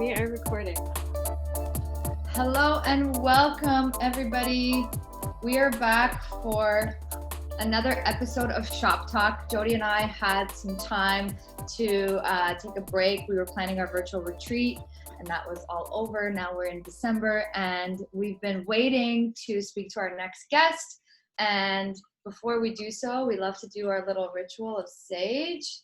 We are recording. Hello and welcome, everybody. We are back for another episode of Shop Talk. Jody and I had some time to take a break. We were planning our virtual retreat, and that was all over. Now we're in December, and we've been waiting to speak to our next guest. And before we do so, we love to do our little ritual of sage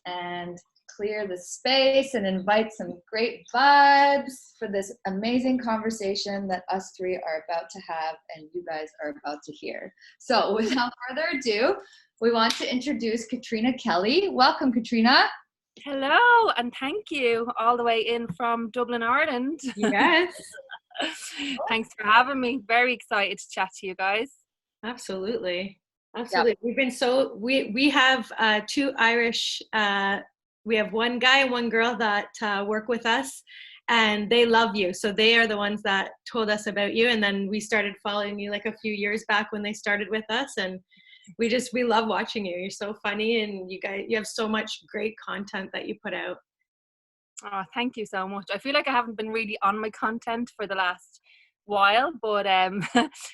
and clear the space and invite some great vibes for this amazing conversation that us three are about to have and you guys are about to hear. So without further ado, we want to introduce Katrina Kelly. Welcome, Katrina. Hello, and thank you all the way in from Dublin, Ireland. Yes. Thanks for having me. Very excited to chat to you guys. Absolutely. Yep. We've been we have two Irish, we have one guy and one girl that work with us, and they love you. So they are the ones that told us about you. And then we started following you like a few years back when they started with us. And we love watching you. You're so funny, and you have so much great content that you put out. Oh, thank you so much. I feel like I haven't been really on my content for the last while, but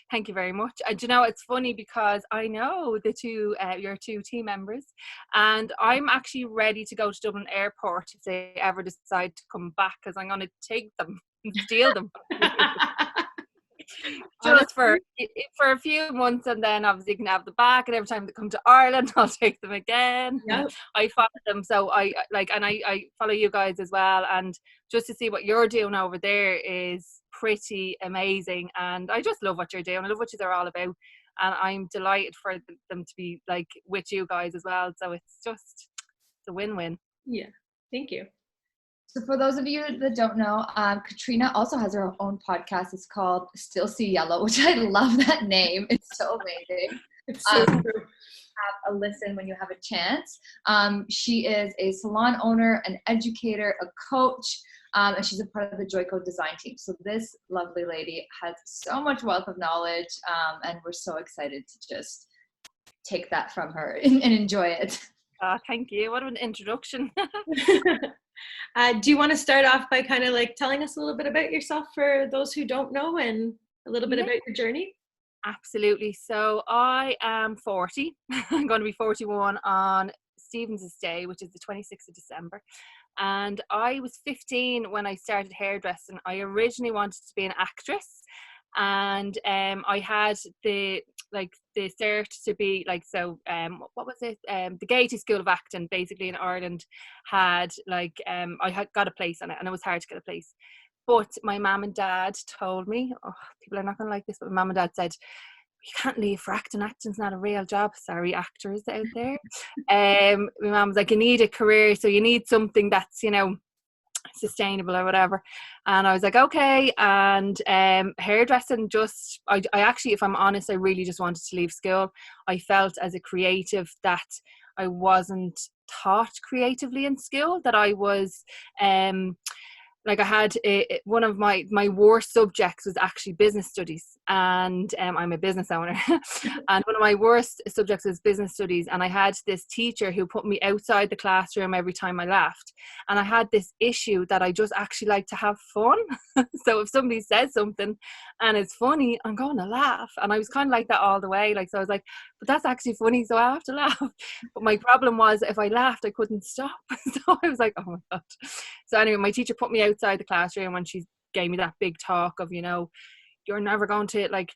thank you very much. And you know, it's funny because I know the two your two team members, and I'm actually ready to go to Dublin Airport if they ever decide to come back, because I'm going to take them and steal them just for a few months, and then obviously you can have them back, and every time they come to Ireland I'll take them again. Yep. I follow them, so I follow you guys as well, and just to see what you're doing over there is pretty amazing, and I just love what you're doing. I love what you're all about, and I'm delighted for them to be like with you guys as well, so it's a win-win. Yeah, thank you. So for those of you that don't know, Katrina also has her own podcast. It's called Still See Yellow, which I love that name. It's so amazing. It's so true. Have a listen when you have a chance. She is a salon owner, an educator, a coach, and she's a part of the Joyco design team. So this lovely lady has so much wealth of knowledge, and we're so excited to just take that from her and enjoy it. Thank you. What an introduction. Do you want to start off by kind of like telling us a little bit about yourself for those who don't know, and a little bit about your journey? Absolutely. So I am 40. I'm going to be 41 on Stephen's Day, which is the 26th of December. And I was 15 when I started hairdressing. I originally wanted to be an actress, and I had the cert to be like, so what was it, the Gaiety School of Acting basically in Ireland had I had got a place on it, and it was hard to get a place. But my mum and dad told me, people are not going to like this, but my mum and dad said, you can't leave for acting. Acting's not a real job. Sorry, actors out there. My mum was like, you need a career, so you need something that's, sustainable or whatever. And I was like, okay. And hairdressing, I actually, if I'm honest, I really just wanted to leave school. I felt as a creative that I wasn't taught creatively in school, that I was I had one of my worst subjects was actually business studies, and I'm a business owner and one of my worst subjects was business studies, and I had this teacher who put me outside the classroom every time I left, and I had this issue that I just actually like to have fun. So if somebody says something and it's funny, I'm going to laugh, and I was kind of like that all the way, so I was like, but that's actually funny, so I have to laugh. But my problem was if I laughed I couldn't stop. So I was like, oh my god. So anyway, my teacher put me outside the classroom and she gave me that big talk of, you're never going to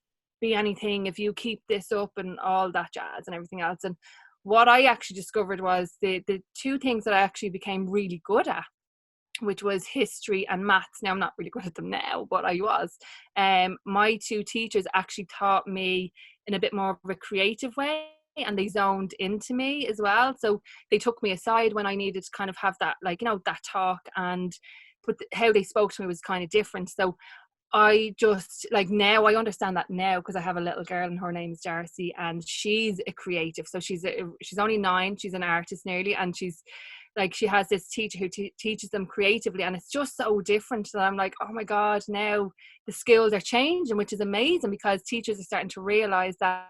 be anything if you keep this up and all that jazz and everything else. And what I actually discovered was the two things that I actually became really good at, which was history and maths. Now I'm not really good at them now, but I was. My two teachers actually taught me in a bit more of a creative way, and they zoned into me as well. So they took me aside when I needed to kind of have that, that talk, and how they spoke to me was kind of different. So I just now I understand that now, because I have a little girl and her name is Darcy, and she's a creative. So she's only 9, she's an artist nearly, and she's she has this teacher who teaches them creatively, and it's just so different that I'm like, oh my god, now the skills are changing, which is amazing, because teachers are starting to realize that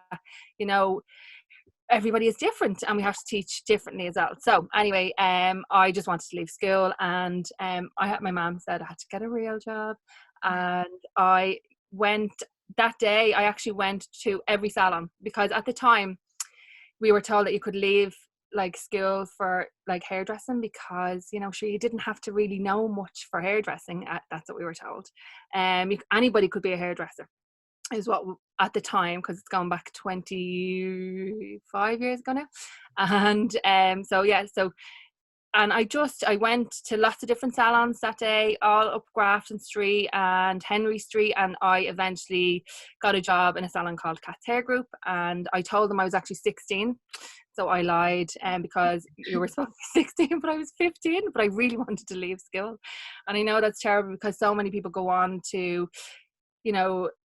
everybody is different and we have to teach differently as well. So anyway, I just wanted to leave school, and my mom said I had to get a real job, and I went that day. I actually went to every salon, because at the time we were told that you could leave like school for like hairdressing, because sure, you didn't have to really know much for hairdressing. That's what we were told. Anybody could be a hairdresser, is what at the time, because it's gone back 25 years ago now. And and I went to lots of different salons that day, all up Grafton Street and Henry Street, and I eventually got a job in a salon called Cat's Hair Group, and I told them I was actually 16. So I lied, because you were supposed to be 16, but I was 15, but I really wanted to leave school. And I know that's terrible, because so many people go on to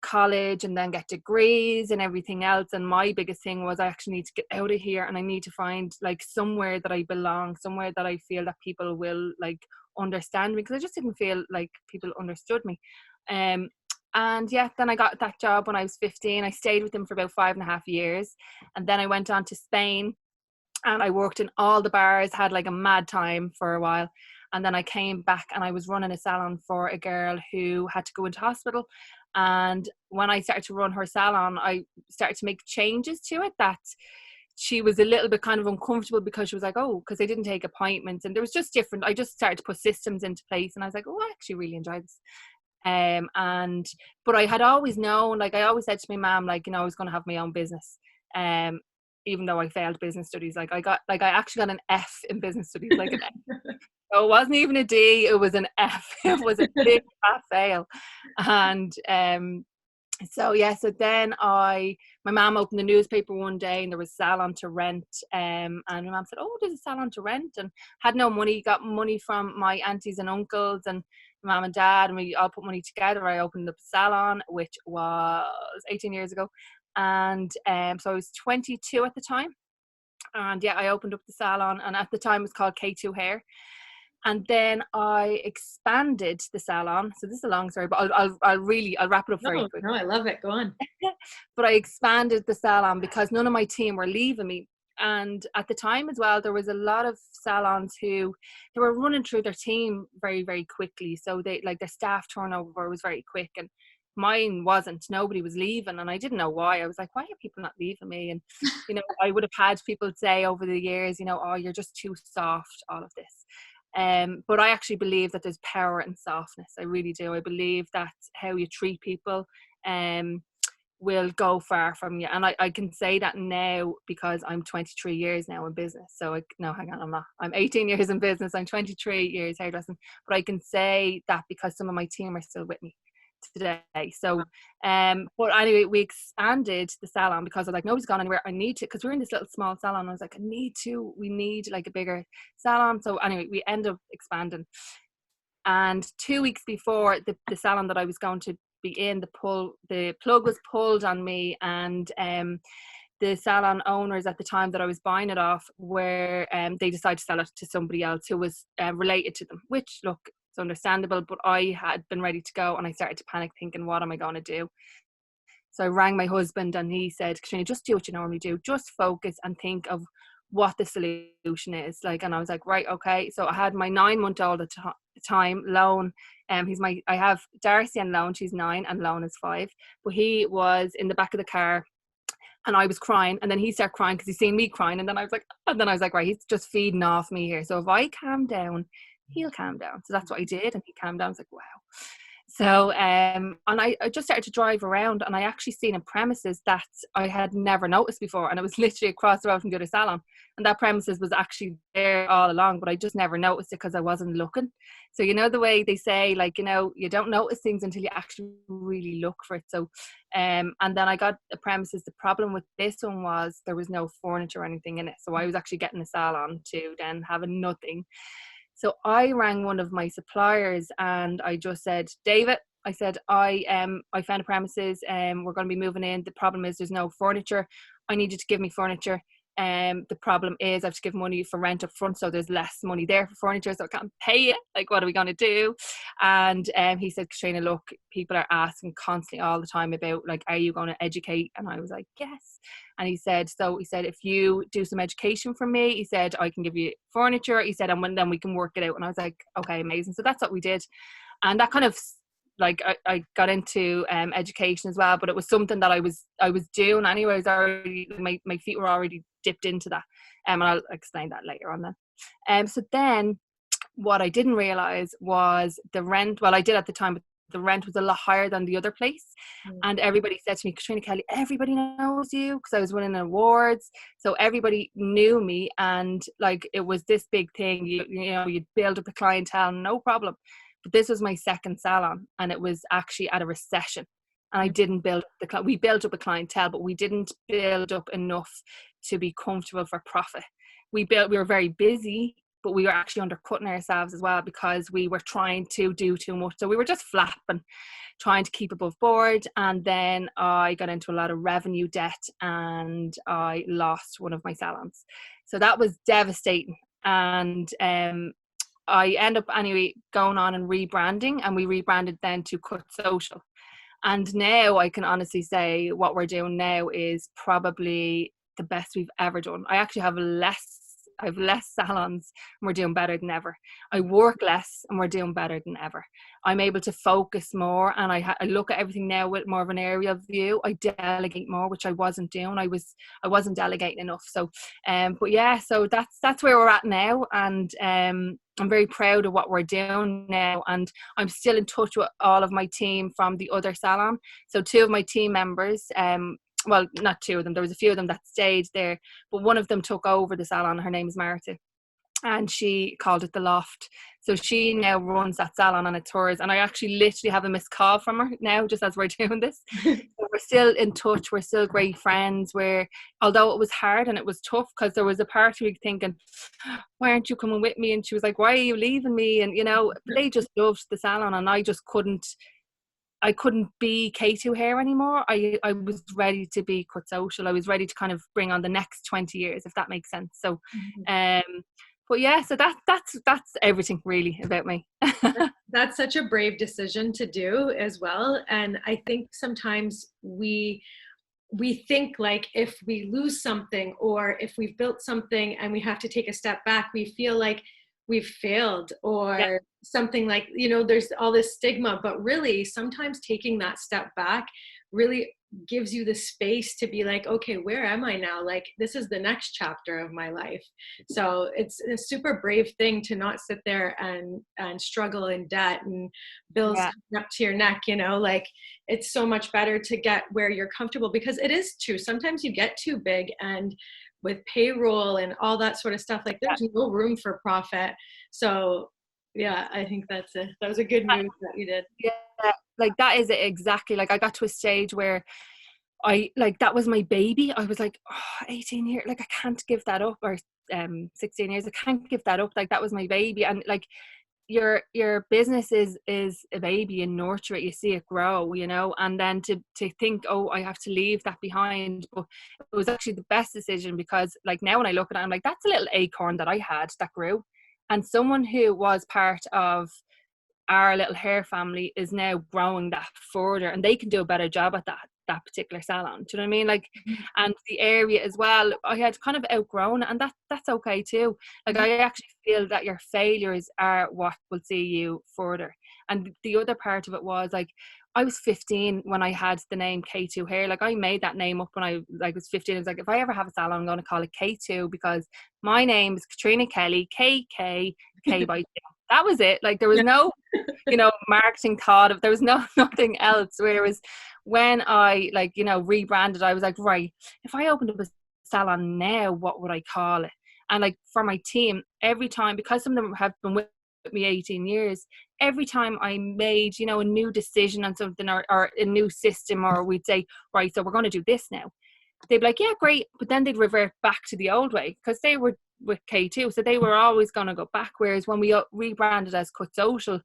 college and then get degrees and everything else. And my biggest thing was, I actually need to get out of here, and I need to find like somewhere that I belong, somewhere that I feel that people will like understand me, because I just didn't feel like people understood me. And yeah, then I got that job when I was 15. I stayed with them for about 5.5 years, and then I went on to Spain, and I worked in all the bars, had like a mad time for a while. And then I came back, and I was running a salon for a girl who had to go into hospital. And when I started to run her salon, I started to make changes to it that she was a little bit kind of uncomfortable, because she was like, oh, because they didn't take appointments, and there was just different. I just started to put systems into place, and I was like, oh, I actually really enjoy this. But I had always known, like I always said to my mom, like, I was going to have my own business. Even though I failed business studies, I actually got an F in business studies, like an F. So it wasn't even a D, it was an F. It was a big fat fail. And so then my mom opened the newspaper one day, and there was a salon to rent, and my mom said, oh, there's a salon to rent, and had no money, got money from my aunties and uncles and mom and dad, and we all put money together. I opened up a salon, which was 18 years ago. And so I was 22 at the time, and I opened up the salon, and at the time it was called K2 Hair. And then I expanded the salon. So this is a long story, but I'll wrap it up very quick. No, I love it. Go on. But I expanded the salon because none of my team were leaving me. And at the time as well, there was a lot of salons who they were running through their team very, very quickly. So they like their staff turnover was very quick, and mine wasn't. Nobody was leaving, and I didn't know why. I was like, why are people not leaving me? And I would have had people say over the years, oh, you're just too soft, all of this. But I actually believe that there's power in softness. I really do. I believe that how you treat people will go far from you. And I can say that now because I'm 23 years now in business. So no, hang on, I'm not. I'm 18 years in business. I'm 23 years hairdressing. But I can say that because some of my team are still with me today. So but anyway, we expanded the salon because I was like, nobody's gone anywhere. I need to, because we're in this little small salon. I was like, we need like a bigger salon. So anyway, we end up expanding. And 2 weeks before the salon that I was going to be in, the plug was pulled on me, and the salon owners at the time that I was buying it off were they decided to sell it to somebody else who was related to them, which look, it's understandable, but I had been ready to go, and I started to panic thinking, what am I going to do? So I rang my husband, and he said, Katrina, just do what you normally do, just focus and think of what the solution is. Like, and I was like, right, okay. So I had my 9-month-old at the time, Lone. I have Darcy and Lone, she's 9 and Lone is 5, but he was in the back of the car, and I was crying, and then he started crying because he's seen me crying, and then I was like, right, he's just feeding off me here. So if I calm down, he'll calm down. So that's what I did, and he calmed down. I was like, wow. So and I just started to drive around, and I actually seen a premises that I had never noticed before, and it was literally across the road from the other salon, and that premises was actually there all along, but I just never noticed it because I wasn't looking. So the way they say, like, you don't notice things until you actually really look for it. So and then I got the premises. The problem with this one was there was no furniture or anything in it, so I was actually getting a salon to then having nothing. So I rang one of my suppliers, and I just said, David, I said, I found a premises, we're going to be moving in. The problem is there's no furniture. I need you to give me furniture. the problem is I have to give money for rent up front, so there's less money there for furniture, so I can't pay it. Like, what are we going to do? And he said, Katrina, look, people are asking constantly all the time about, like, are you going to educate? And I was like, yes. And he said, if you do some education for me, he said, I can give you furniture. He said, and then we can work it out. And I was like, okay, amazing. So that's what we did. And that kind of, like, I got into education as well, but it was something that I was doing anyway. I was already, my feet were already dipped into that. And I'll explain that later on then. So then what I didn't realize was the rent. Well, I did at the time, but the rent was a lot higher than the other place. And everybody said to me, Katrina Kelly, everybody knows you, because I was winning awards. So everybody knew me, and like, it was this big thing. You know, you'd build up a clientele, no problem. But this was my second salon, and it was actually at a recession. And I didn't build we built up a clientele, but we didn't build up enough to be comfortable for profit. We were very busy, but we were actually undercutting ourselves as well, because we were trying to do too much. So we were just flapping, trying to keep above board. And then I got into a lot of revenue debt, and I lost one of my salons. So that was devastating. And I end up anyway going on and rebranding, and we rebranded then to Cut Social. And now I can honestly say what we're doing now is probably the best we've ever done. I actually have less salons, and we're doing better than ever. I work less, and we're doing better than ever. I'm able to focus more, and I look at everything now with more of an aerial view. I delegate more, which I wasn't doing. I wasn't delegating enough. So, but yeah, so that's where we're at now, and I'm very proud of what we're doing now, and I'm still in touch with all of my team from the other salon. So 2 of my team members, well, not 2 of them, there was a few of them that stayed there, but one of them took over the salon. Her name is Marta, and she called it the Loft. So she now runs that salon, and it's hers. And I actually literally have a missed call from her now, just as we're doing this. So we're still in touch. We're still great friends. Although it was hard and it was tough, because there was a part of me thinking, why aren't you coming with me? And she was like, why are you leaving me? And, you know, they just loved the salon, and I just couldn't be K2 Hair anymore. I was ready to be Cut Social. I was ready to kind of bring on the next 20 years, if that makes sense. So, but yeah, so that's everything really about me. That's such a brave decision to do as well. And I think sometimes we think, like, if we lose something, or if we've built something and we have to take a step back, we feel like we've failed, or something, like, you know, there's all this stigma. But really, sometimes taking that step back really gives you the space to be like, okay, where am I now? Like, this is the next chapter of my life. So it's a super brave thing to not sit there and struggle in debt and bills up to your neck, you know. Like, it's so much better to get where you're comfortable, because it is true, sometimes you get too big, and with payroll and all that sort of stuff, like, there's no room for profit. So yeah, I think that was a good move that you did. Yeah, like, that is it exactly. Like, I got to a stage where that was my baby. I was like, 18 years, like, I can't give that up, or 16 years, I can't give that up. Like, that was my baby. And like, your business is a baby, and nurture it, you see it grow, you know. And then to think, I have to leave that behind. But it was actually the best decision, because like, now when I look at it, I'm like, that's a little acorn that I had that grew, and someone who was part of our little hair family is now growing that further, and they can do a better job at that particular salon. Do you know what I mean? Like, and the area as well, I had kind of outgrown, and that's okay too. Like, I actually feel that your failures are what will see you further. And the other part of it was, like, I was 15 when I had the name K2 Hair. Like, I made that name up when I was 15. I was like, if I ever have a salon, I'm going to call it K2, because my name is Katrina Kelly, KK, K by 2. That was it. Like, there was no, you know, marketing thought of, there was nothing else. Whereas when I, like, you know, rebranded, I was like, right, if I opened up a salon now, what would I call it? And like, for my team, every time, because some of them have been with me 18 years, every time I made, you know, a new decision on something, or a new system, or we'd say, right, so we're going to do this now, they'd be like, yeah, great. But then they'd revert back to the old way, because they were with K2, so they were always going to go back. Whereas when we rebranded as Cut Social,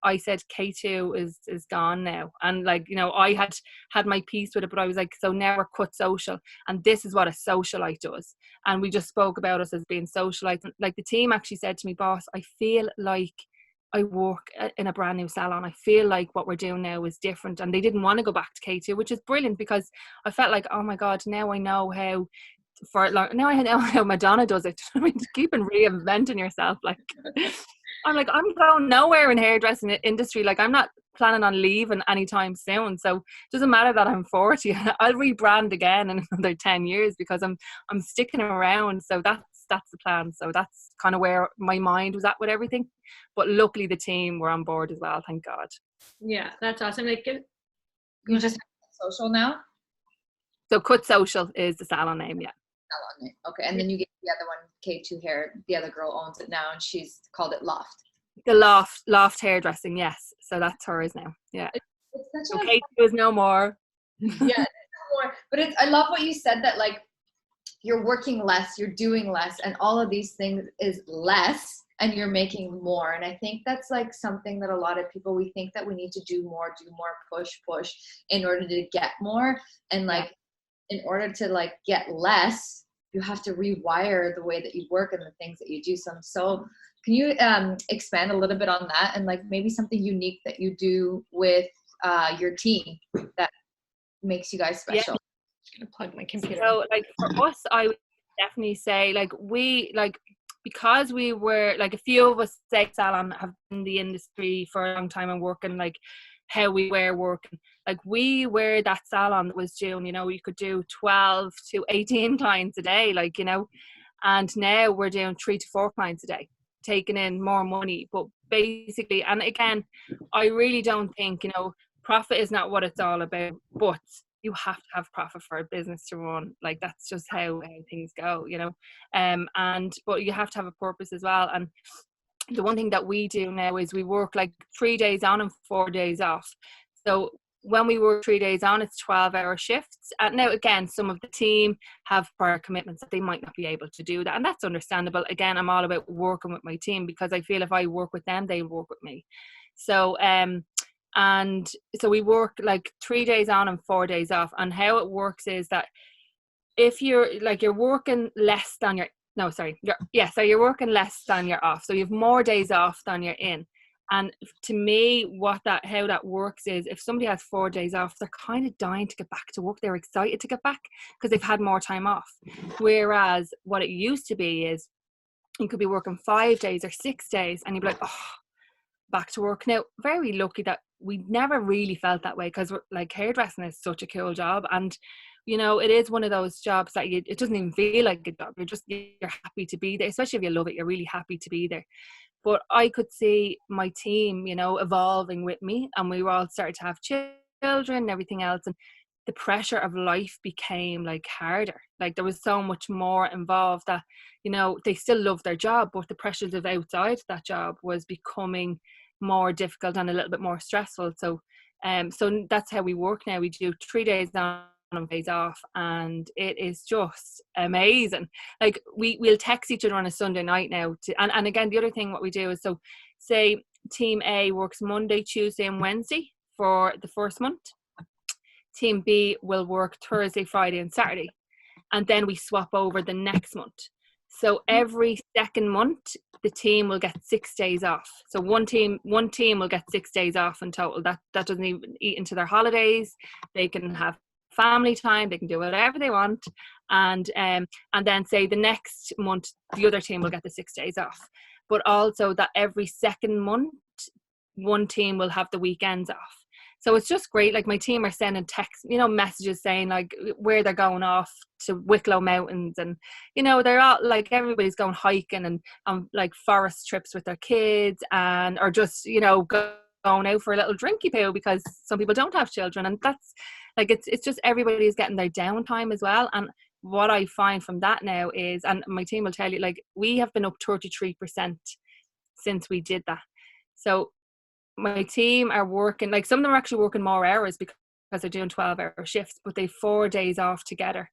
I said K2 is gone now, and like, you know, I had my piece with it, but I was like, so now we're cut social, and this is what a socialite does. And we just spoke about us as being socialites. Like the team actually said to me, boss, I feel like I work in a brand new salon. I feel like what we're doing now is different. And they didn't want to go back to K2, which is brilliant, because I felt like, oh my God, now I know how now I know how Madonna does it. I mean, keeping reinventing yourself. Like, I'm like, I'm going nowhere in hairdressing industry. Like, I'm not planning on leaving anytime soon. So it doesn't matter that I'm 40. I'll rebrand again in another 10 years because I'm sticking around. So that's the plan. So that's kind of where my mind was at with everything. But luckily the team were on board as well, thank God. Yeah, that's awesome. Like, You just have social now? So Cut Social is the salon name, yeah. Salon name. Okay, and then you get the other one, K2 Hair. The other girl owns it now, and she's called it Loft. The Loft hairdressing, yes. So that's hers now. Yeah. It's such okay, K2 is no more. Yeah, it's no more. But I love what you said, that like you're working less, you're doing less, and all of these things is less, and you're making more. And I think that's like something that a lot of people, we think that we need to do more, push in order to get more. And like, in order to like get less, you have to rewire the way that you work and the things that you do. So can you expand a little bit on that, and like maybe something unique that you do with your team that makes you guys special? I'm just gonna plug my computer. So like for us, I would definitely say like because we were like, a few of us say salon have been in the industry for a long time and working like how we were working. Like we were that salon that was doing, you know, you could do 12 to 18 clients a day, like, you know, and now we're doing 3 to 4 clients a day, taking in more money. But basically, and again, I really don't think, you know, profit is not what it's all about, but you have to have profit for a business to run. Like that's just how things go, you know. But you have to have a purpose as well. And the one thing that we do now is we work like 3 days on and 4 days off. So when we work 3 days on, it's 12-hour shifts. And now again, some of the team have prior commitments that they might not be able to do that, and that's understandable. Again, I'm all about working with my team, because I feel if I work with them, they work with me. So and so we work like 3 days on and 4 days off. And how it works is that if you're working less than you're working less than you're off. So you have more days off than you're in. And to me, how that works is, if somebody has 4 days off, they're kind of dying to get back to work. They're excited to get back because they've had more time off. Whereas what it used to be is you could be working 5 days or 6 days and you'd be like, oh, back to work. Now, very lucky that we never really felt that way, because like hairdressing is such a cool job, and you know, it is one of those jobs that it doesn't even feel like a job. You're happy to be there, especially if you love it. You're really happy to be there. But I could see my team, you know, evolving with me, and we were all starting to have children and everything else, and the pressure of life became like harder. Like there was so much more involved that, you know, they still love their job, but the pressures of outside that job was becoming more difficult and a little bit more stressful. So so that's how we work now. We do 3 days on and days off, and it is just amazing. Like we'll text each other on a Sunday night now and again, the other thing what we do is, so say team A works Monday, Tuesday and Wednesday for the first month. Team B will work Thursday, Friday and Saturday, and then we swap over the next month. So every second month, the team will get 6 days off. So one team will get 6 days off in total. That doesn't even eat into their holidays. They can have family time. They can do whatever they want. And then say the next month, the other team will get the 6 days off. But also that every second month, one team will have the weekends off. So it's just great. Like my team are sending text, you know, messages saying like where they're going off to Wicklow Mountains, and you know, they're all like, everybody's going hiking and like forest trips with their kids, and or just, you know, going out for a little drinky poo, because some people don't have children, and that's like it's just everybody's getting their downtime as well. And what I find from that now is, and my team will tell you, like we have been up 33% since we did that. So my team are working, like some of them are actually working more hours because they're doing 12-hour shifts, but they've 4 days off together.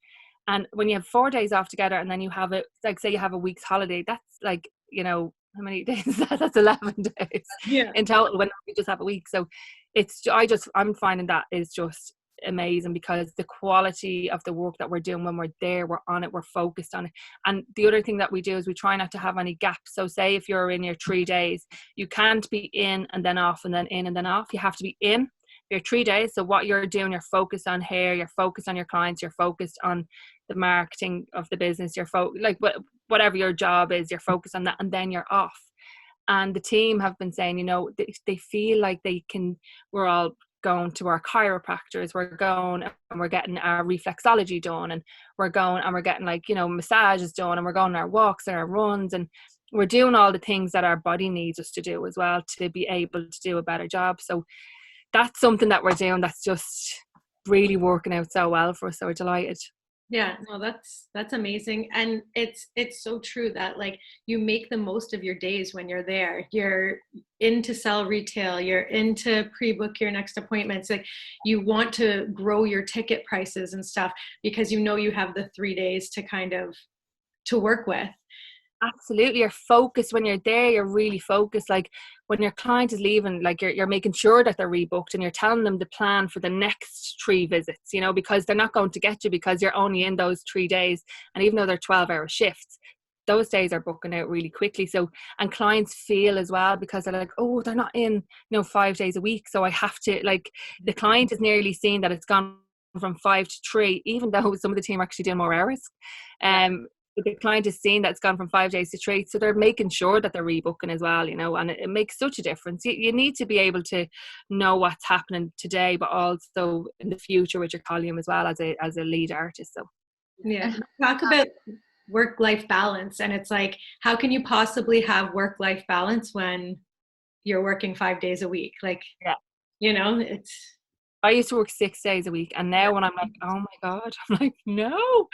And when you have 4 days off together and then you have it, like say you have a week's holiday, that's like, you know, how many days is that? That's 11 days Yeah. in total when we just have a week. So I'm finding that is just amazing, because the quality of the work that we're doing when we're there, we're on it, we're focused on it. And the other thing that we do is we try not to have any gaps. So say if you're in your 3 days, you can't be in and then off and then in and then off. You have to be in your 3 days. So what you're doing, you're focused on hair, you're focused on your clients, you're focused on the marketing of the business, whatever your job is, you're focused on that, and then you're off. And the team have been saying, you know, they feel like we're all going to our chiropractors, we're going and we're getting our reflexology done, and we're going and we're getting, like, you know, massages done, and we're going on our walks and our runs, and we're doing all the things that our body needs us to do as well to be able to do a better job. So that's something that we're doing that's just really working out so well for us. So we're delighted. Yeah, no, that's amazing. And it's so true that, like, you make the most of your days when you're there. You're into sell retail, you're into pre-book your next appointments. Like, you want to grow your ticket prices and stuff because you know you have the 3 days to kind of to work with. Absolutely. You're focused when you're there. You're really focused. Like, when your client is leaving, like, you're making sure that they're rebooked, and you're telling them the plan for the next 3 visits, you know, because they're not going to get you because you're only in those 3 days. And even though they're 12-hour shifts, those days are booking out really quickly. So, and clients feel as well, because they're like, oh, they're not in, 5 days a week. So I have to, like, the client is nearly seeing that it's gone from 5 to 3, even though some of the team are actually doing more hours. But the client is seeing that it's gone from 5 days to 3, so they're making sure that they're rebooking as well, you know, and it makes such a difference. You need to be able to know what's happening today, but also in the future with your column as well as a lead artist. So yeah, talk about work-life balance, and it's like, how can you possibly have work-life balance when you're working 5 days a week? Like, yeah, you know, it's. I used to work 6 days a week, and now when I'm like, oh my God, I'm like, no,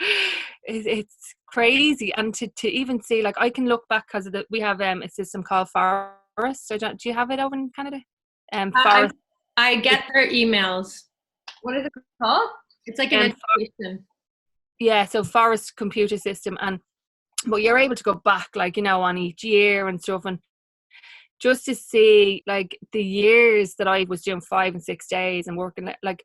it's crazy. And to even see, like, I can look back because we have a system called Forest. Do you have it over in Canada? Forest. I get their emails. What is it called? It's like an education. Yeah, so Forest computer system, but you're able to go back, like, you know, on each year and stuff, and just to see, like, the years that I was doing 5 and 6 days and working, like,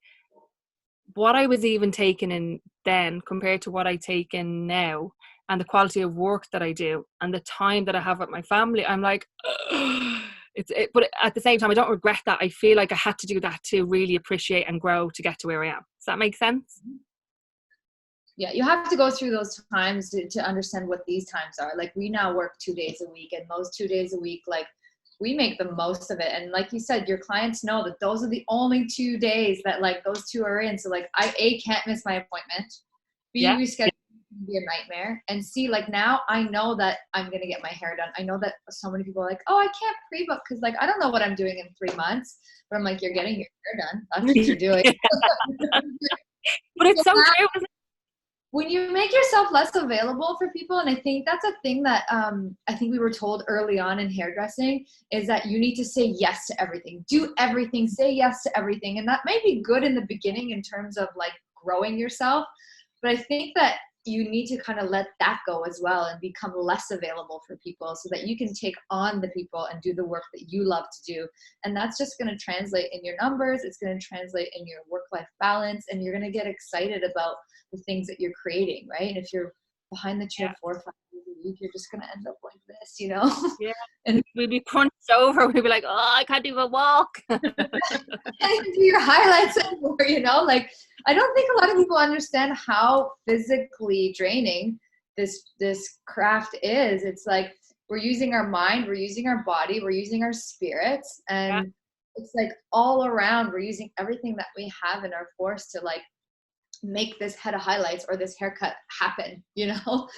what I was even taking in then compared to what I take in now, and the quality of work that I do and the time that I have with my family, I'm like, but at the same time, I don't regret that. I feel like I had to do that to really appreciate and grow to get to where I am. Does that make sense? Yeah, you have to go through those times to understand what these times are. Like, we now work 2 days a week, and those 2 days a week, like, we make the most of it. And like you said, your clients know that those are the only 2 days that, like, those 2 are in. So, like, I can't miss my appointment. B, reschedule can be a nightmare. And C, like, now I know that I'm going to get my hair done. I know that so many people are like, oh, I can't pre-book because, like, I don't know what I'm doing in 3 months. But I'm like, you're getting your hair done. That's what you're doing. But it's so true, isn't it? When you make yourself less available for people, and I think that's a thing that I think we were told early on in hairdressing, is that you need to say yes to everything, do everything, say yes to everything. And that may be good in the beginning in terms of, like, growing yourself, but I think that you need to kind of let that go as well and become less available for people so that you can take on the people and do the work that you love to do. And that's just going to translate in your numbers. It's going to translate in your work-life balance, and you're going to get excited about the things that you're creating, right? And if you're behind the chair 4 or 5 days a week, you're just going to end up like this, you know? Yeah. And we'd be crunched over. We'd be like, oh, I can't even walk. do your highlights anymore, you know? Like, I don't think a lot of people understand how physically draining this craft is. It's like, we're using our mind, we're using our body, we're using our spirits, and it's like all around, we're using everything that we have in our force to, like, make this head of highlights or this haircut happen, you know?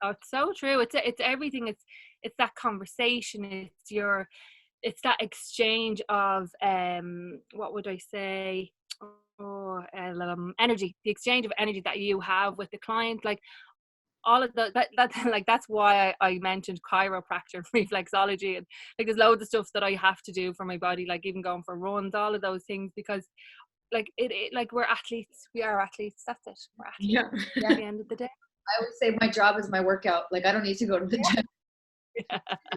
Oh, it's so true. It's everything. It's that conversation. It's that exchange of what would I say? Energy. The exchange of energy that you have with the client, like all of that like, that's why I mentioned chiropractor, reflexology, and, like, there's loads of stuff that I have to do for my body, like even going for runs, all of those things, because, like, it like, we're athletes. We are athletes. That's it. We're athletes at the end of the day. I always say my job is my workout. Like, I don't need to go to the gym.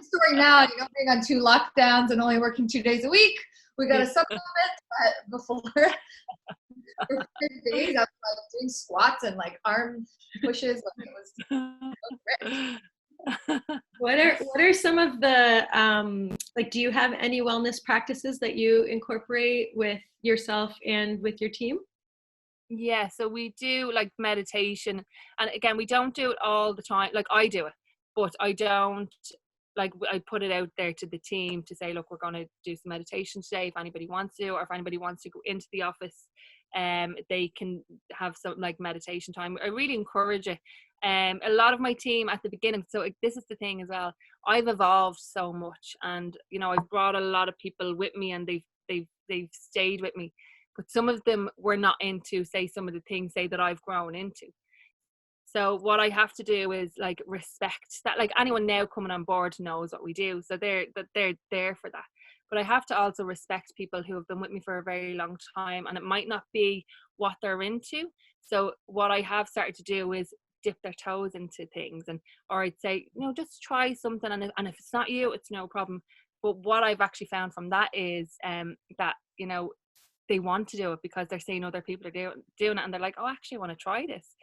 Story now, being on 2 lockdowns and only working 2 days a week. We got to supplement, but before for 5 days, I was like doing squats and like arm pushes. Like it was What are some of the like, do you have any wellness practices that you incorporate with yourself and with your team? Yeah, so we do like meditation, and again, we don't do it all the time. Like I do it, but I don't like I put it out there to the team to say, look, we're going to do some meditation today. If anybody wants to, or if anybody wants to go into the office, they can have some like meditation time. I really encourage it. A lot of my team at the beginning. So this is the thing as well. I've evolved so much, and I've brought a lot of people with me, and they've stayed with me. But some of them were not into, say, some of the things, say, that I've grown into. So what I have to do is like respect that. Like anyone now coming on board knows what we do, so they're there for that. But I have to also respect people who have been with me for a very long time, and it might not be what they're into. So what I have started to do is dip their toes into things, or I'd say, just try something, and if it's not you, it's no problem. But what I've actually found from that is that they want to do it because they're seeing other people are doing it, and they're like, oh, actually I want to try this.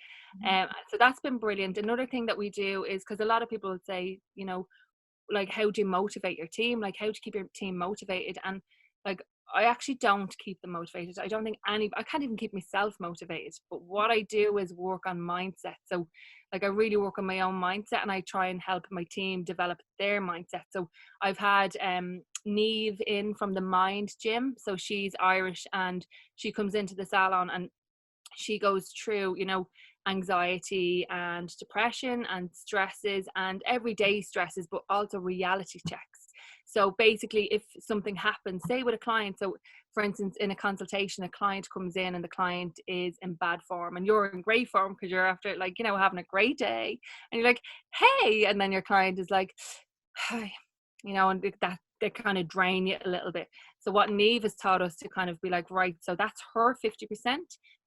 So that's been brilliant. Another thing that we do is, because a lot of people would say, like, how do you motivate your team? Like, how do you keep your team motivated? And like, I actually don't keep them motivated. I can't even keep myself motivated. But what I do is work on mindset. So like, I really work on my own mindset, and I try and help my team develop their mindset. So I've had Neve in from the Mind Gym. So she's Irish, and she comes into the salon, and she goes through, anxiety and depression and stresses and everyday stresses, but also reality checks. So basically, if something happens, say with a client, so for instance, in a consultation, a client comes in and the client is in bad form, and you're in great form because you're after, like, having a great day, and you're like, hey, and then your client is like, hi, and that they kind of drain you a little bit. So what Neve has taught us to kind of be like, right, so that's her 50%.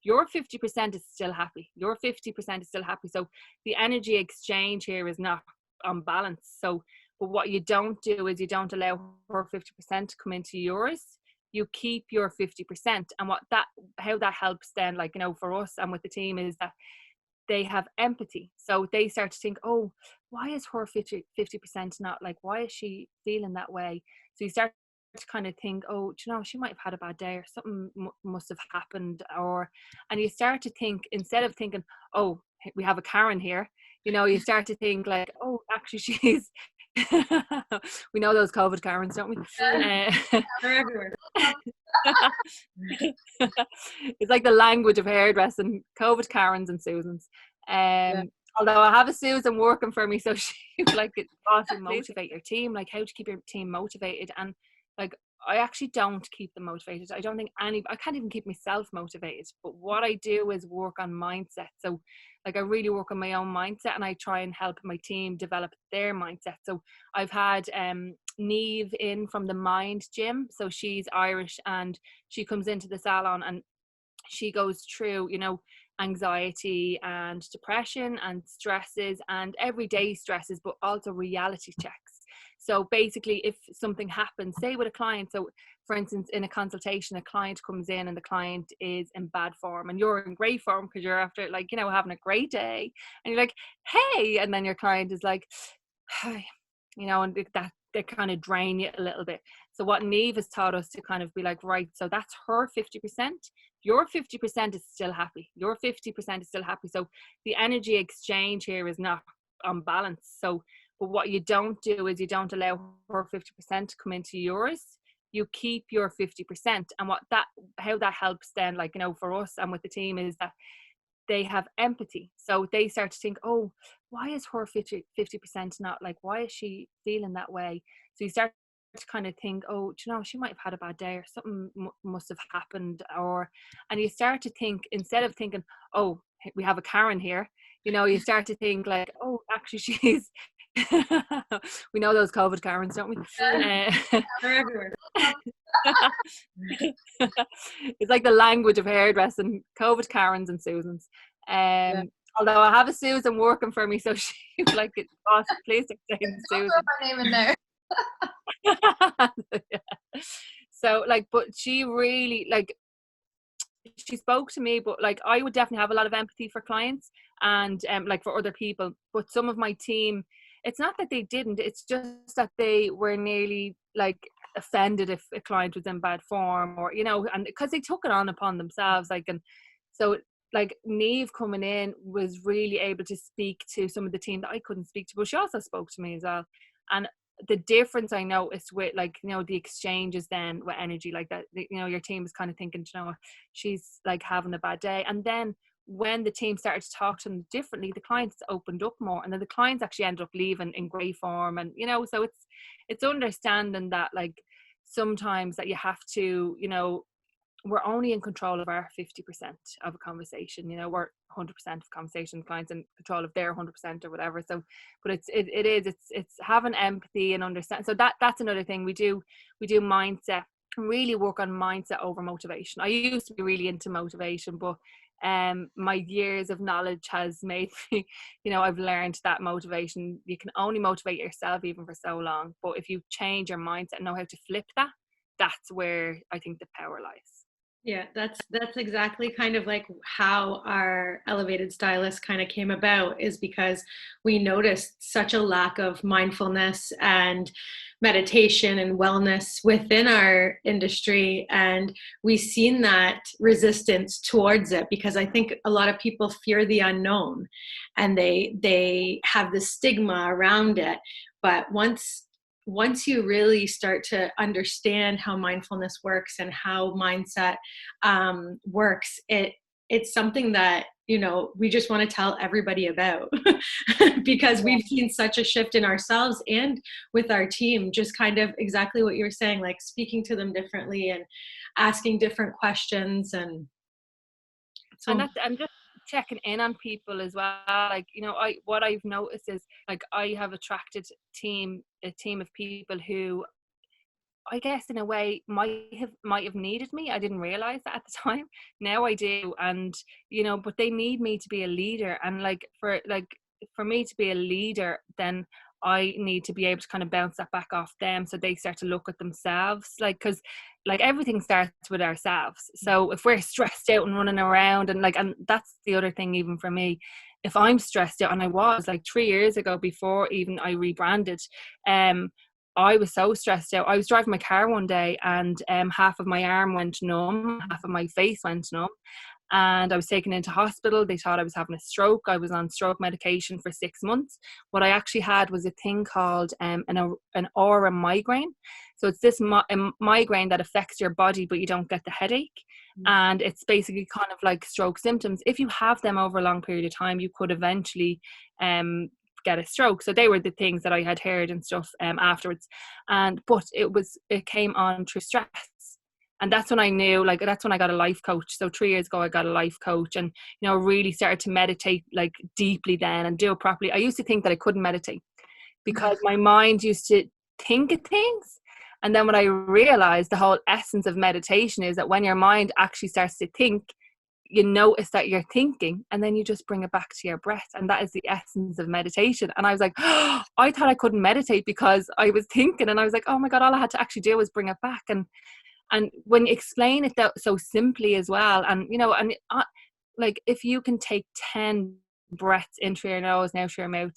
Your 50% is still happy. Your 50% is still happy. So the energy exchange here is not on balance. So, but what you don't do is you don't allow her 50% to come into yours. You keep your 50%. And how that helps then, like, for us and with the team, is that they have empathy. So they start to think, oh, why is her 50% not, like, why is she feeling that way? So you start to kind of think, oh, she might have had a bad day, or something must have happened, and you start to think, instead of thinking, oh, we have a Karen here, you start to think like, oh, actually she's we know those COVID Karens, don't we? It's like the language of hairdressing, COVID Karens and Susans. Although I have a Susan working for me, so she like it to motivate your team. Like, how to keep your team motivated? And like, I actually don't keep them motivated. I can't even keep myself motivated. But what I do is work on mindset. So like, I really work on my own mindset, and I try and help my team develop their mindset. So I've had Neve in from the Mind Gym. So she's Irish, and she comes into the salon, and she goes through, anxiety and depression and stresses and everyday stresses, but also reality checks. So basically, if something happens, say with a client, so for instance, in a consultation, a client comes in and the client is in bad form, and you're in great form because you're after, like, having a great day, and you're like, hey, and then your client is like, hi, and that they kind of drain you a little bit. So what Neve has taught us to kind of be like, right, so that's her 50%. Your 50% is still happy. Your 50% is still happy. So the energy exchange here is not on balance. So, but what you don't do is you don't allow her 50% to come into yours. You keep your 50%. And how that helps then, like, for us and with the team, is that they have empathy. So they start to think, oh, why is her 50% not, like, why is she feeling that way? So you start to kind of think, oh, she might have had a bad day, or something must have happened, and you start to think, instead of thinking, oh, we have a Karen here, you start to think like, oh, actually she's we know those COVID Karens, don't we? It's like the language of hairdressing, COVID Karens and Susans. Although I have a Susan working for me, so she like, boss, please don't say Don't Susan. throw my name in there. Yeah. So like, but she really like, she spoke to me, but like I would definitely have a lot of empathy for clients and like for other people, but some of my team, it's not that they didn't, it's just that they were nearly like offended if a client was in bad form, or you know, and because they took it on upon themselves, like, and so like Neve coming in was really able to speak to some of the team that I couldn't speak to, but she also spoke to me as well. And the difference I noticed with, like, you know, the exchanges then with energy like that, you know, your team is kind of thinking, you know, she's like having a bad day. And then when the team started to talk to them differently, the clients opened up more, and then the clients actually ended up leaving in great form. And you know, so it's understanding that like sometimes that you have to, you know, we're only in control of our 50% of a conversation, you know, we're 100% of conversation, clients in control of their 100% or whatever. So but it's having empathy and understand. So that's another thing we do mindset, really work on mindset over motivation. I used to be really into motivation, but my years of knowledge has made me, you know, I've learned that motivation, you can only motivate yourself even for so long, but if you change your mindset and know how to flip that, that's where I think the power lies. Yeah, that's exactly kind of like how our Elevated Stylist kind of came about, is because we noticed such a lack of mindfulness and meditation and wellness within our industry, and we've seen that resistance towards it because I think a lot of people fear the unknown and they have this stigma around it. But once you really start to understand how mindfulness works and how mindset works, it's something that, you know, we just want to tell everybody about because we've seen such a shift in ourselves and with our team, just kind of exactly what you were saying, like speaking to them differently and asking different questions. And so I'm just checking in on people as well. Like, you know, what I've noticed is like I have attracted a team of people who I guess in a way might have needed me. I didn't realize that at the time. Now I do. And you know, but they need me to be a leader, and for me to be a leader, then I need to be able to kind of bounce that back off them, so they start to look at themselves, like, because like everything starts with ourselves. So if we're stressed out and running around and like, and that's the other thing, even for me, if I'm stressed out, and I was like 3 years ago before even I rebranded, I was so stressed out. I was driving my car one day and half of my arm went numb, half of my face went numb. And I was taken into hospital. They thought I was having a stroke. I was on stroke medication for 6 months. What I actually had was a thing called an aura migraine. So it's this migraine that affects your body, but you don't get the headache. And it's basically kind of like stroke symptoms. If you have them over a long period of time, you could eventually get a stroke. So they were the things that I had heard and stuff afterwards. But it came on through stress. And that's when I knew, like, that's when I got a life coach. So 3 years ago, I got a life coach, and, you know, really started to meditate like deeply then and do it properly. I used to think that I couldn't meditate because my mind used to think of things. And then when I realized the whole essence of meditation is that when your mind actually starts to think, you notice that you're thinking, and then you just bring it back to your breath. And that is the essence of meditation. And I was like, oh, I thought I couldn't meditate because I was thinking. And I was like, oh my God, all I had to actually do was bring it back. And when you explain it so simply as well, and you know, and like if you can take 10 breaths in through your nose, now through your mouth,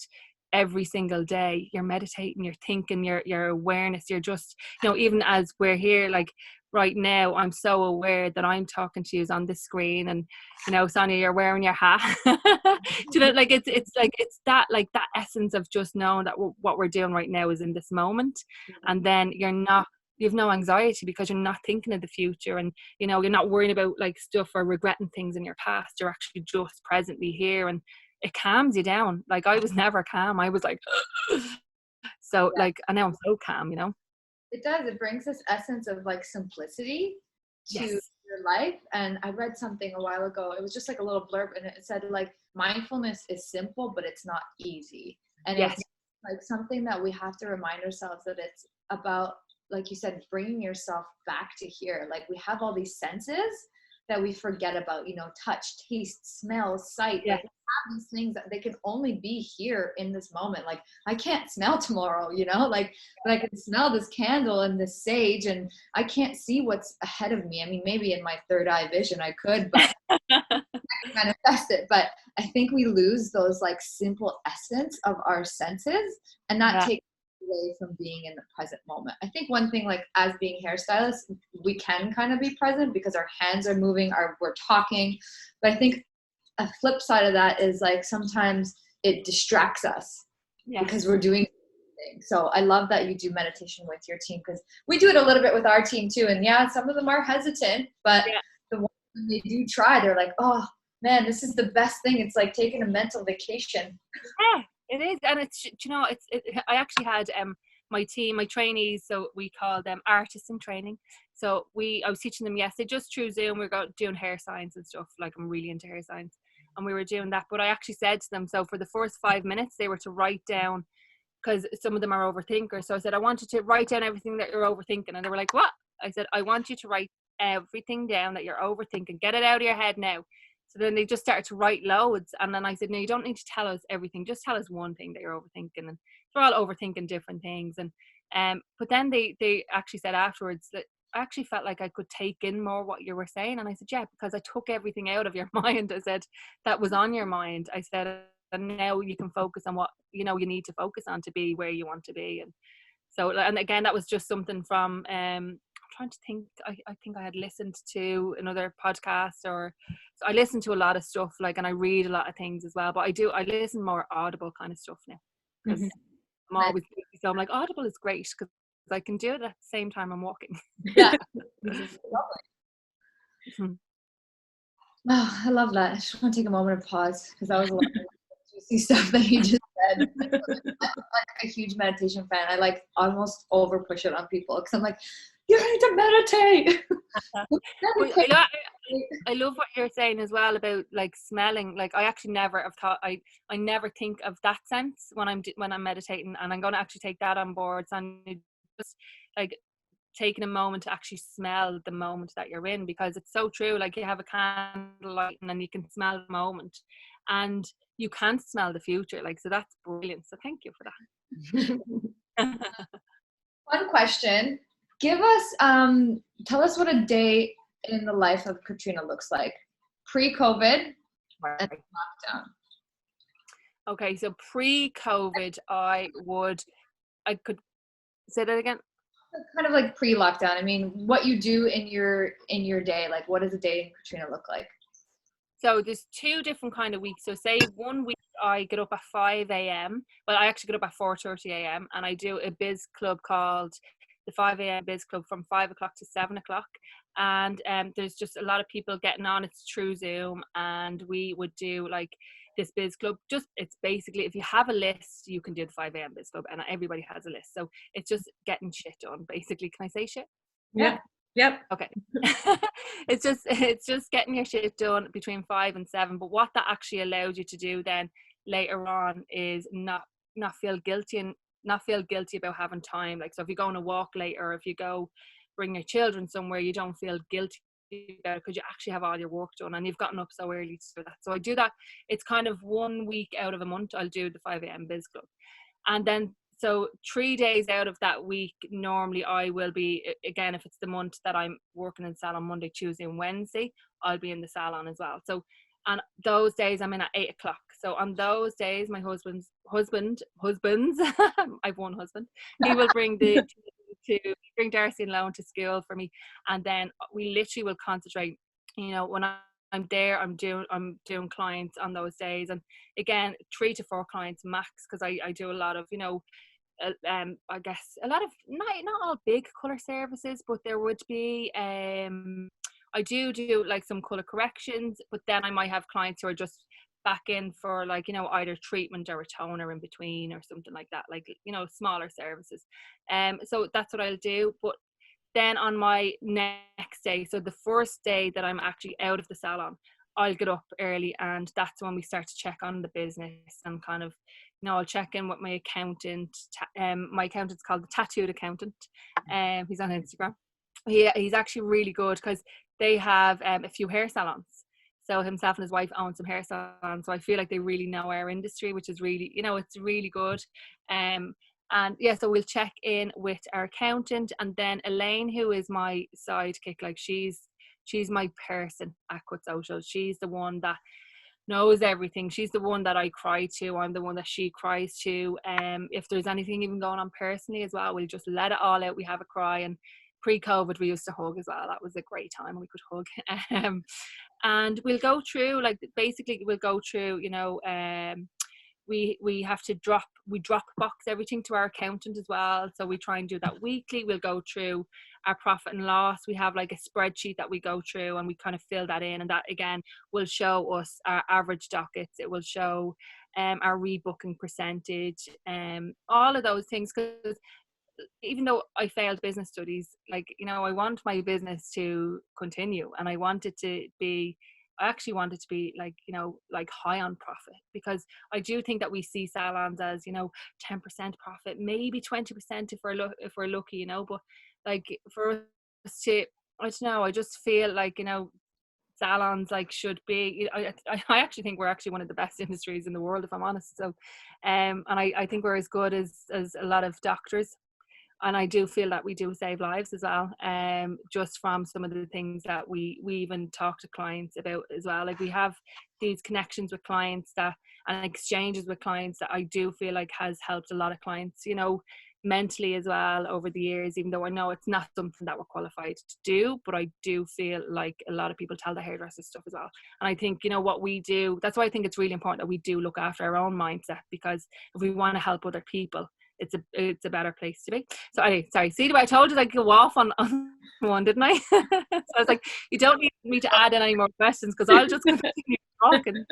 every single day, you're meditating, you're thinking, your awareness, you're just, you know, even as we're here, like right now, I'm so aware that I'm talking to you on this screen, and you know, Sonia, you're wearing your hat. Do you know, like it's that essence of just knowing that what we're doing right now is in this moment, and then you have no anxiety because you're not thinking of the future, and you know, you're not worrying about like stuff or regretting things in your past. You're actually just presently here, and it calms you down. Like I was never calm. I was like so like, and now I'm so calm, you know. It does. It brings this essence of like simplicity to Yes. your life. And I read something a while ago. It was just like a little blurb, and it said like mindfulness is simple, but it's not easy. And Yes. it's like something that we have to remind ourselves that it's about, like you said, bringing yourself back to here. Like we have all these senses, that we forget about, you know, touch, taste, smell, sight. Yeah. Like we have these things that they can only be here in this moment. Like I can't smell tomorrow, you know, like, but I can smell this candle and this sage, and I can't see what's ahead of me. I mean, maybe in my third eye vision I could, but I can manifest it. But I think we lose those like simple essence of our senses, and that Yeah. takes away from being in the present moment. I think one thing, like as being hairstylists, we can kind of be present because our hands are moving, we're talking. But I think a flip side of that is like sometimes it distracts us because we're doing things. So I love that you do meditation with your team, because we do it a little bit with our team too. And yeah, some of them are hesitant, but the ones when they do try, they're like, oh man, this is the best thing. It's like taking a mental vacation. Yeah, it is. And it's, you know, I actually had my team, my trainees, so we call them artists in training. So I was teaching them yesterday just through Zoom. We were doing hair science and stuff. Like I'm really into hair science, and we were doing that. But I actually said to them, so for the first 5 minutes, they were to write down, because some of them are overthinkers. So I said, I want you to write down everything that you're overthinking. And they were like, what? I said, I want you to write everything down that you're overthinking. Get it out of your head now. So then they just started to write loads. And then I said, no, you don't need to tell us everything. Just tell us one thing that you're overthinking. And they're all overthinking different things. And but then they actually said afterwards that I actually felt like I could take in more what you were saying. And I said, yeah, because I took everything out of your mind. I said, that was on your mind. I said, and now you can focus on what, you know, you need to focus on to be where you want to be. And so, and again, that was just something from, I'm trying to think, I think I had listened to another podcast, or so I listen to a lot of stuff, like, and I read a lot of things as well, but I listen more audible kind of stuff now, because I'm always busy, so I'm like, audible is great because I can do it at the same time I'm walking. Yeah. Oh, I love that. I just want to take a moment of pause, because that was a lot of juicy stuff that you just said. I'm like a huge meditation fan. I like almost over push it on people, because I'm like, you need to meditate. I love what you're saying as well about like smelling. Like I actually never have thought, I never think of that sense when I'm meditating, and I'm going to actually take that on board. So I'm just like taking a moment to actually smell the moment that you're in, because it's so true. Like you have a candlelight and then you can smell the moment, and you can't smell the future. Like, so that's brilliant. So thank you for that. One question. Give us, tell us what a day in the life of Katrina looks like pre-COVID and lockdown. Okay, so pre-COVID, I could say that again. Kind of like pre-lockdown. I mean, what you do in your day, like what does a day in Katrina look like? So there's two different kind of weeks. So say 1 week I get up at 5 a.m. Well, I actually get up at 4:30 a.m. and I do a biz club called the 5 a.m. biz club from 5 o'clock to 7 o'clock. And there's just a lot of people getting on. It's through Zoom, and we would do like this biz club. Just, it's basically, if you have a list, you can do the 5 a.m. biz club, and everybody has a list. So it's just getting shit done, basically. Can I say shit? Yeah. Yep. Okay. It's just getting your shit done between 5 and 7. But what that actually allowed you to do then later on is not feel guilty, and not feel guilty about having time. Like, so if you go on a walk later, or if you go bring your children somewhere, you don't feel guilty about it, because you actually have all your work done and you've gotten up so early to do that. So I do that. It's kind of 1 week out of a month I'll do the 5 a.m. biz club. And then so 3 days out of that week, normally I will be, again, if it's the month that I'm working in salon, Monday, Tuesday and Wednesday, I'll be in the salon as well. So, and those days I'm in at 8 o'clock. So on those days, my husband's, I've one husband, he will bring bring Darcy and Loan to school for me. And then we literally will concentrate, you know, when I'm there, I'm doing clients on those days. And again, 3 to 4 clients max, because I do a lot of, you know, I guess a lot of not all big colour services, but there would be I do like some colour corrections, but then I might have clients who are just back in for, like, you know, either treatment or a toner in between or something like that, like, you know, smaller services. So that's what I'll do. But then on my next day, so the first day that I'm actually out of the salon, I'll get up early, and that's when we start to check on the business and kind of, you know, I'll check in with my accountant. My accountant's called the Tattooed Accountant. He's on Instagram. He's actually really good, because they have a few hair salons. So himself and his wife own some hair salons. So I feel like they really know our industry, which is really, it's really good. And yeah, so we'll check in with our accountant, and then Elaine, who is my sidekick, like she's my person at Cut Social. She's the one that knows everything. She's the one that I cry to. I'm the one that she cries to. If there's anything even going on personally as well, we'll just let it all out. We have a cry. And pre-COVID, we used to hug as well. That was a great time. We could hug. And we'll go through, like, basically we'll go through, we have to drop box everything to our accountant as well. So we try and do that weekly. We'll go through our profit and loss. We have like a spreadsheet that we go through, and we kind of fill that in, and that again will show us our average dockets. It will show our rebooking percentage, all of those things. Because even though I failed business studies, like, I want my business to continue, and I actually want it to be like, like high on profit, because I do think that we see salons as, 10% profit, maybe 20% if we're lucky, but like for us to, I don't know, I just feel like, salons like should be, I actually think we're actually one of the best industries in the world, if I'm honest. So and I think we're as good as a lot of doctors. And I do feel that we do save lives as well, just from some of the things that we even talk to clients about as well. Like, we have these connections with clients and exchanges with clients that I do feel like has helped a lot of clients, mentally as well over the years, even though I know it's not something that we're qualified to do, but I do feel like a lot of people tell the hairdressers stuff as well. And I think, what we do, that's why I think it's really important that we do look after our own mindset, because if we want to help other people, it's a better place to be. So anyway, sorry, see, I told you I'd go off on one, didn't I? So I was like, you don't need me to add in any more questions, because I'll just continue talking.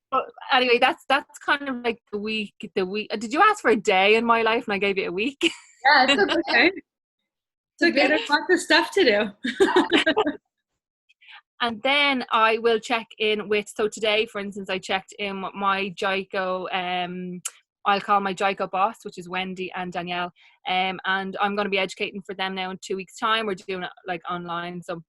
But anyway, that's kind of like the week. Did you ask for a day in my life and I gave you a week? Yeah, it's okay. It's okay. There's lots of stuff to do. And then I will check in with, so today, for instance, I checked in with my JICO, I'll call my JICO boss, which is Wendy and Danielle. And I'm going to be educating for them now in 2 weeks' time. We're doing it like online. So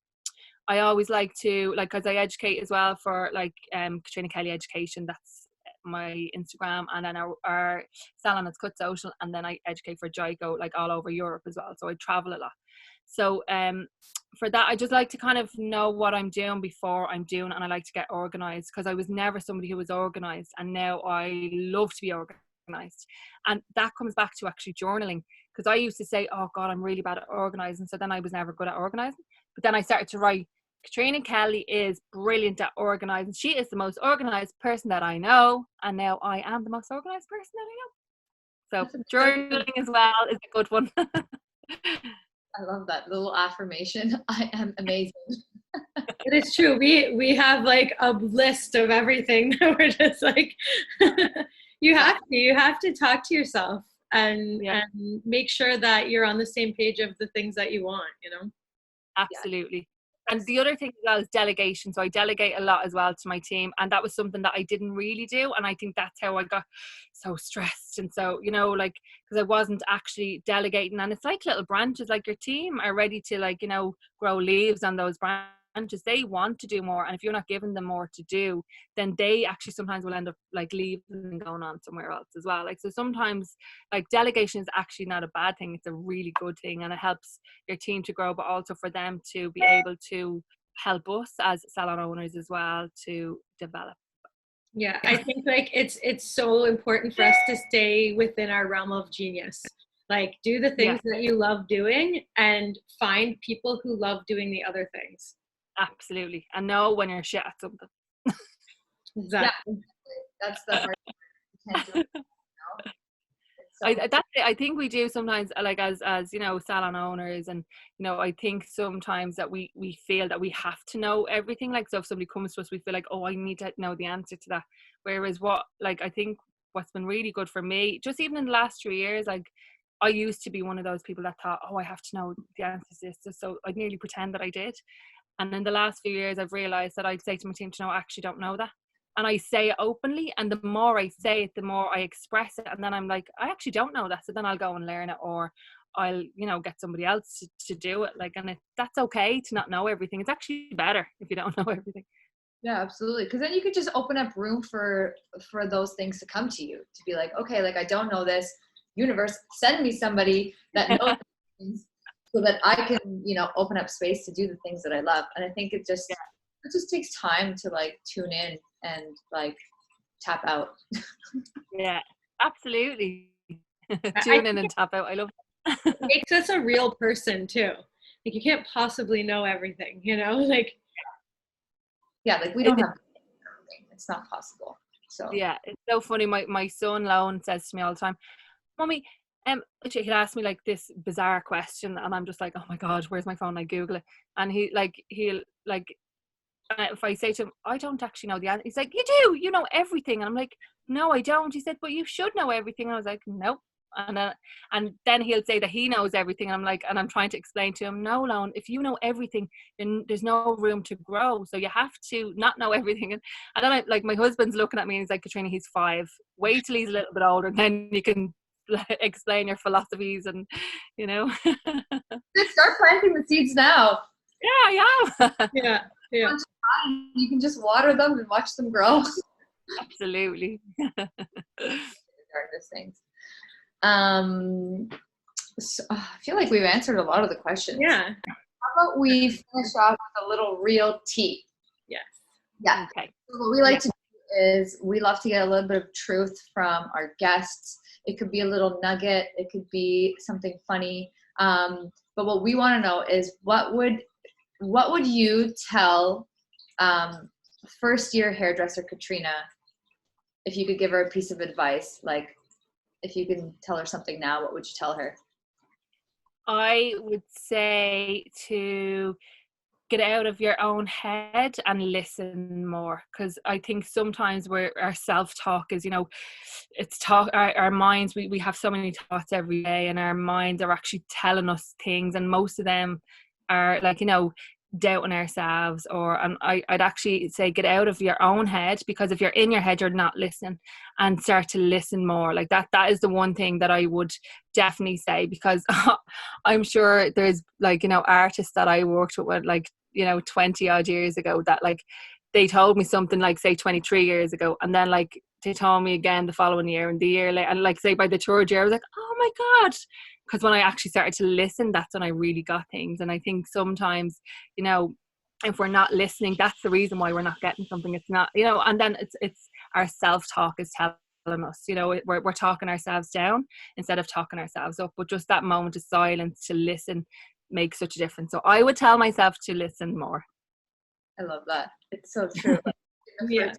I always like to, like, because I educate as well for like Katrina Kelly Education. That's my Instagram. And then our salon is Cut Social. And then I educate for JICO like all over Europe as well. So I travel a lot. So for that, I just like to kind of know what I'm doing before I'm doing, and I like to get organized, because I was never somebody who was organized, and now I love to be organized. And that comes back to actually journaling, because I used to say, oh God, I'm really bad at organizing. So then I was never good at organizing. But then I started to write, Katrina Kelly is brilliant at organizing. She is the most organized person that I know, and now I am the most organized person that I know. So journaling as well is a good one. I love that little affirmation. I am amazing. It is true. We have like a list of everything that we're just like, you have to talk to yourself and make sure that you're on the same page of the things that you want, Absolutely. And the other thing as well is delegation. So I delegate a lot as well to my team, and that was something that I didn't really do. And I think that's how I got so stressed. And so, like, because I wasn't actually delegating. And it's like little branches, like your team are ready to, like, grow leaves on those branches. They want to do more, and if you're not giving them more to do, then they actually sometimes will end up like leaving and going on somewhere else as well. Like, so sometimes like delegation is actually not a bad thing. It's a really good thing, and it helps your team to grow, but also for them to be able to help us as salon owners as well to develop. Yeah, I think like it's so important for us to stay within our realm of genius. Like, do the things that you love doing, and find people who love doing the other things. Absolutely. And know when you're shit at something. Exactly. Yeah, that's the hard That's it. I think we do sometimes, like, as salon owners, and I think sometimes that we feel that we have to know everything. Like, so if somebody comes to us, we feel like, oh, I need to know the answer to that. Whereas I think what's been really good for me, just even in the last 3 years, like, I used to be one of those people that thought, oh, I have to know the answer to this, so I'd nearly pretend that I did. And in the last few years, I've realized that I'd say to my team, I actually don't know that. And I say it openly, and the more I say it, the more I express it. And then I'm like, I actually don't know that. So then I'll go and learn it, or I'll, get somebody else to do it. Like, and that's okay to not know everything. It's actually better if you don't know everything. Yeah, absolutely. Because then you could just open up room for those things to come to you, to be like, okay, like I don't know this. Universe, send me somebody that knows things so that I can, open up space to do the things that I love. And I think it just takes time to like tune in and like tap out. Yeah, absolutely. Tune in and tap out. I love that. It makes us a real person too. Like you can't possibly know everything, like. Yeah, like we don't have everything. It's not possible. So yeah, it's so funny. My son Lone says to me all the time, Mommy, he'll ask me like this bizarre question, and I'm just like, oh my God, where's my phone? I Google it, and he'll if I say to him, I don't actually know the answer, he's like, you do, you know everything, and I'm like, no, I don't. He said, but you should know everything. And I was like, nope. And then he'll say that he knows everything, and I'm like, and I'm trying to explain to him, no, Lone, if you know everything, then there's no room to grow, so you have to not know everything. And then my husband's looking at me and he's like, Katrina, he's 5, wait till he's a little bit older, and then you can explain your philosophies and just start planting the seeds now. Yeah, yeah. You can just water them and watch them grow. Absolutely. Things. So, I feel like we've answered a lot of the questions. Yeah. How about we finish off with a little real tea? Yes. Yeah. Okay. So what we like to do is we love to get a little bit of truth from our guests. It could be a little nugget. It could be something funny. But what we want to know is what would you tell first year hairdresser Katrina if you could give her a piece of advice? Like, if you can tell her something now, what would you tell her? I would say to get out of your own head and listen more, because I think sometimes our self-talk is, it's our minds, we have so many thoughts every day, and our minds are actually telling us things, and most of them are like, doubting ourselves. And I'd actually say get out of your own head, because if you're in your head, you're not listening, and start to listen more. Like that is the one thing that I would definitely say, because I'm sure there's artists that I worked with 20 odd years ago that they told me something say 23 years ago, and then they told me again the following year and the year later, and say by the third year I was like, oh my God. Because when I actually started to listen, that's when I really got things. And I think sometimes, if we're not listening, that's the reason why we're not getting something. It's not, and then it's our self-talk is telling us, we're talking ourselves down instead of talking ourselves up. But just that moment of silence to listen makes such a difference. So I would tell myself to listen more. I love that. It's so true. Yeah.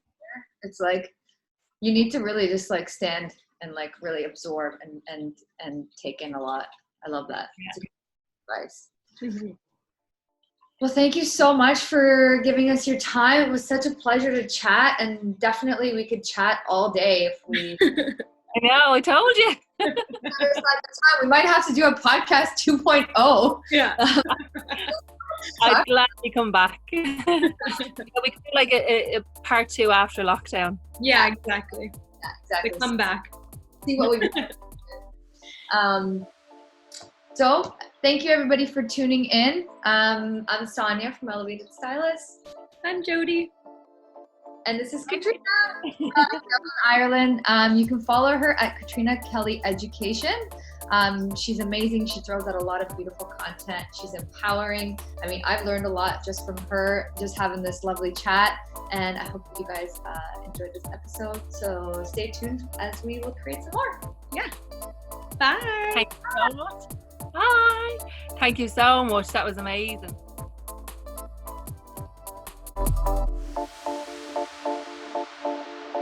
It's like, you need to really just stand and really absorb and take in a lot. I love that. Yeah. That's a good advice. Mm-hmm. Well, thank you so much for giving us your time. It was such a pleasure to chat, and definitely we could chat all day if we. I know, I told you. We might have to do a podcast 2.0. Yeah. I'd gladly come back. We could do a part 2 after lockdown. Yeah, exactly. Yeah, exactly. Come back. See what we So thank you everybody for tuning in. I'm Sonia from Elevated Stylist. I'm Jody. And this is Katrina from Dublin, Ireland. You can follow her at Katrina Kelly Education. She's amazing. She throws out a lot of beautiful content. She's empowering. I mean, I've learned a lot just from her, just having this lovely chat. And I hope you guys enjoyed this episode. So stay tuned as we will create some more. Yeah. Bye. Thank you so much. Bye. Thank you so much. That was amazing.